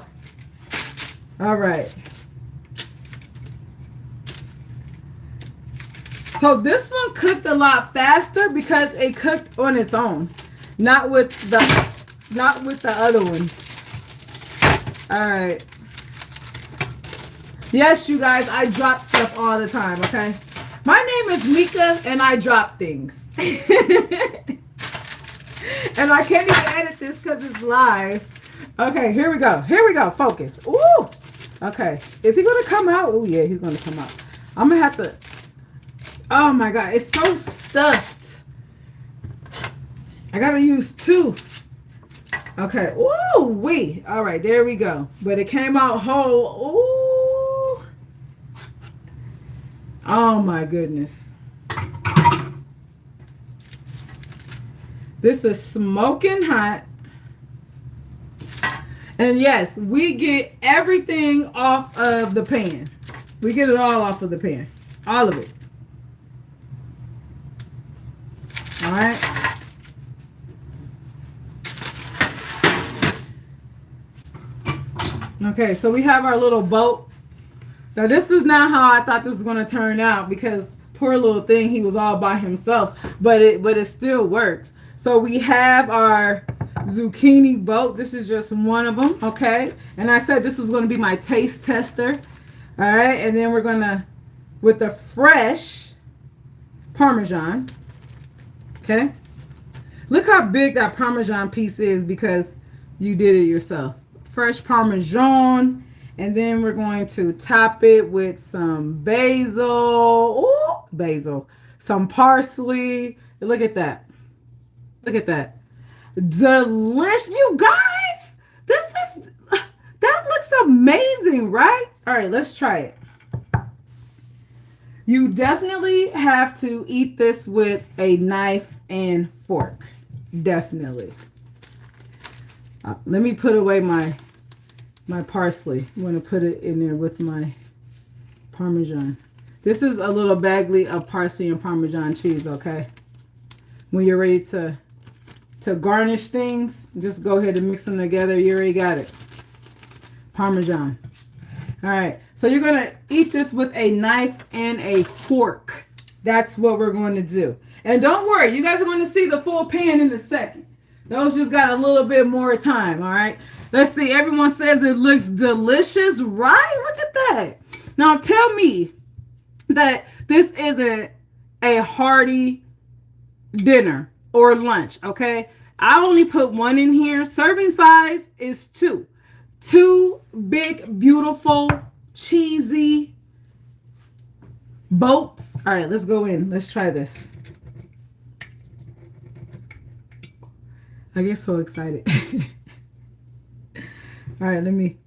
All right. So this one cooked a lot faster because it cooked on its own, not with the other ones. All right. Yes, you guys, I drop stuff all the time. Okay. My name is Meka, and I drop things. And I can't even edit this because it's live. Okay, here we go. Focus. Ooh. Okay. Is he going to come out? Oh, yeah, he's going to come out. I'm going to have to. Oh, my God. It's so stuffed. I got to use 2. Okay. Ooh, wee. All right, there we go. But it came out whole. Ooh. Oh, my goodness. This is smoking hot. And yes, we get everything off of the pan. We get it all off of the pan. All of it. All right. Okay, so we have our little boat. Now this is not how I thought this was going to turn out because poor little thing, he was all by himself. But it still works. So we have our zucchini boat. This is just one of them, okay? And I said this was going to be my taste tester. All right, and then we're going to, with the fresh Parmesan, okay? Look how big that Parmesan piece is because you did it yourself. Fresh Parmesan, and then we're going to top it with some basil. Ooh, basil. Some parsley. Look at that. Look at that. Delicious, you guys. That looks amazing, right? All right, let's try it. You definitely have to eat this with a knife and fork. Definitely. Let me put away my parsley. I'm going to put it in there with my Parmesan. This is a little baggie of parsley and Parmesan cheese, okay? When you're ready to garnish things, just go ahead and mix them together. You already got it. Parmesan. All right. So you're going to eat this with a knife and a fork. That's what we're going to do. And don't worry, you guys are going to see the full pan in a second. Those just got a little bit more time, all right? Let's see. Everyone says it looks delicious, right? Look at that. Now tell me that this isn't a hearty dinner or lunch, okay? I only put 1 in here. Serving size is 2. 2 big, beautiful, cheesy boats. All right, let's go in. Let's try this. I get so excited. All right, let me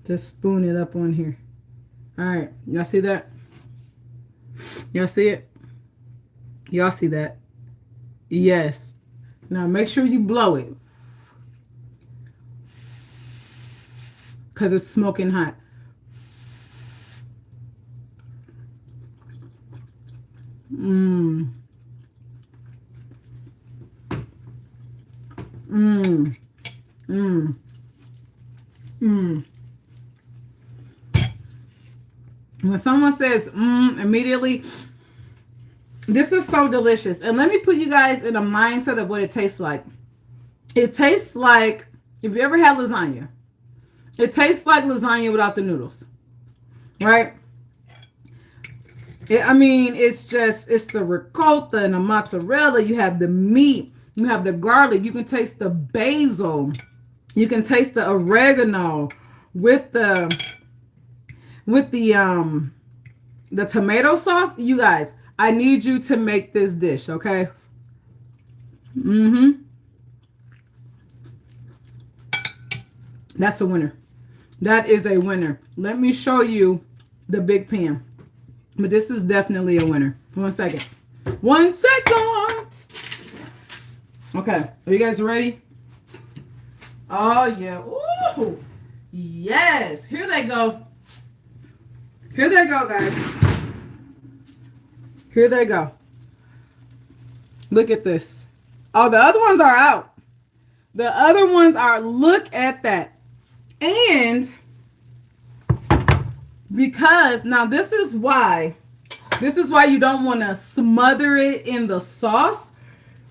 just spoon it up on here. All right, y'all see that? Y'all see it? Y'all see that? Yes. Now make sure you blow it. Because it's smoking hot. Mmm. Mmm. Mmm. Mmm. When someone says immediately, this is so delicious. And let me put you guys in a mindset of what it tastes like. It tastes like, if you ever had lasagna, it tastes like lasagna without the noodles, right? I mean, it's the ricotta and the mozzarella. You have the meat. You have the garlic. You can taste the basil. You can taste the oregano with the tomato sauce. You guys, I need you to make this dish, okay? Mm-hmm. That's a winner. That is a winner. Let me show you the big pan. But this is definitely a winner. 1 second. 1 second. Okay. Are you guys ready? Oh, yeah. Ooh. Yes. Here they go. Here they go, guys. Here they go. Look at this. Oh, the other ones are out. The other ones are, look at that. And because now this is why you don't want to smother it in the sauce,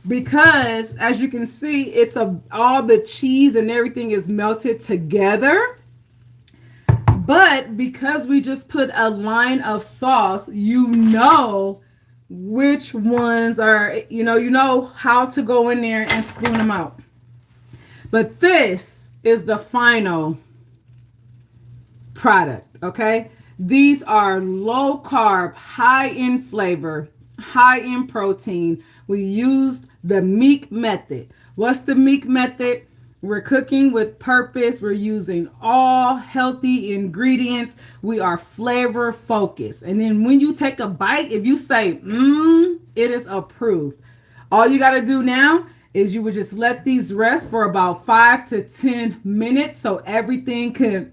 because as you can see, it's all the cheese and everything is melted together. But because we just put a line of sauce, you know which ones are, you know how to go in there and spoon them out. But this is the final product, okay? These are low carb, high in flavor, high in protein. We used the Meek Method. What's the Meek Method? We're cooking with purpose. We're using all healthy ingredients. We are flavor focused. And then when you take a bite, if you say, it is approved. All you got to do now is you would just let these rest for about 5 to 10 minutes so everything can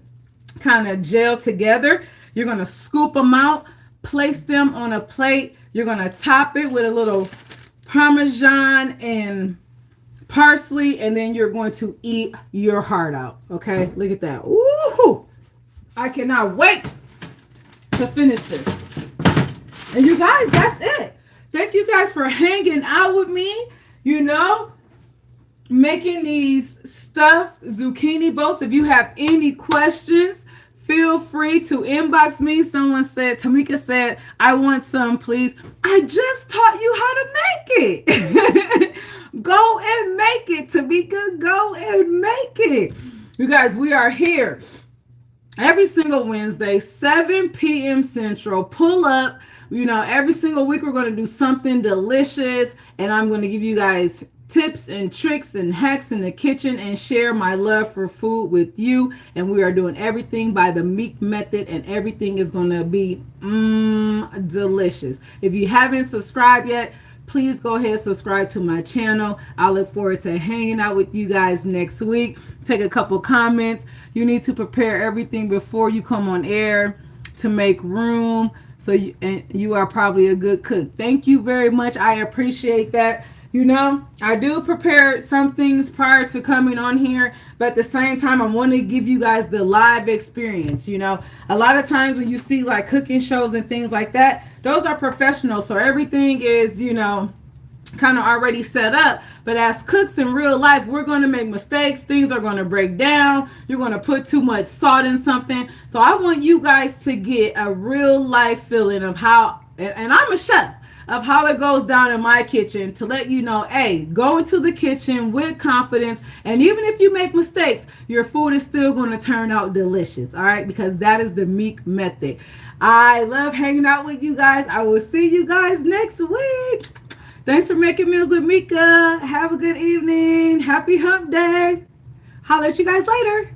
kind of gel together. You're going to scoop them out, place them on a plate. You're going to top it with a little Parmesan and parsley, and then you're going to eat your heart out. Okay, look at that. Ooh, I cannot wait to finish this. And you guys, that's it. Thank you guys for hanging out with me. Making these stuffed zucchini boats. If you have any questions, feel free to inbox me. Tamika said, I want some, please. I just taught you how to make it. Go and make it, Tamika. Go and make it. You guys, we are here every single Wednesday, 7 p.m. Central. Pull up. Every single week we're going to do something delicious, and I'm going to give you guys tips and tricks and hacks in the kitchen and share my love for food with you. And we are doing everything by the Meek Method, and everything is going to be delicious. If you haven't subscribed yet, please go ahead and subscribe to my channel. I look forward to hanging out with you guys next week. Take a couple comments. You need to prepare everything before you come on air to make room. So you are probably a good cook. Thank you very much. I appreciate that. I do prepare some things prior to coming on here, but at the same time, I want to give you guys the live experience. A lot of times when you see like cooking shows and things like that, those are professional. So everything is, kind of already set up. But as cooks in real life, we're going to make mistakes. Things are going to break down. You're going to put too much salt in something. So I want you guys to get a real life feeling of how, and I'm a chef, of how it goes down in my kitchen, to let you know, hey, go into the kitchen with confidence. And even if you make mistakes, your food is still going to turn out delicious. All right. Because that is the Meek Method. I love hanging out with you guys. I will see you guys next week. Thanks for making meals with Meka. Have a good evening. Happy hump day. Holler at you guys later.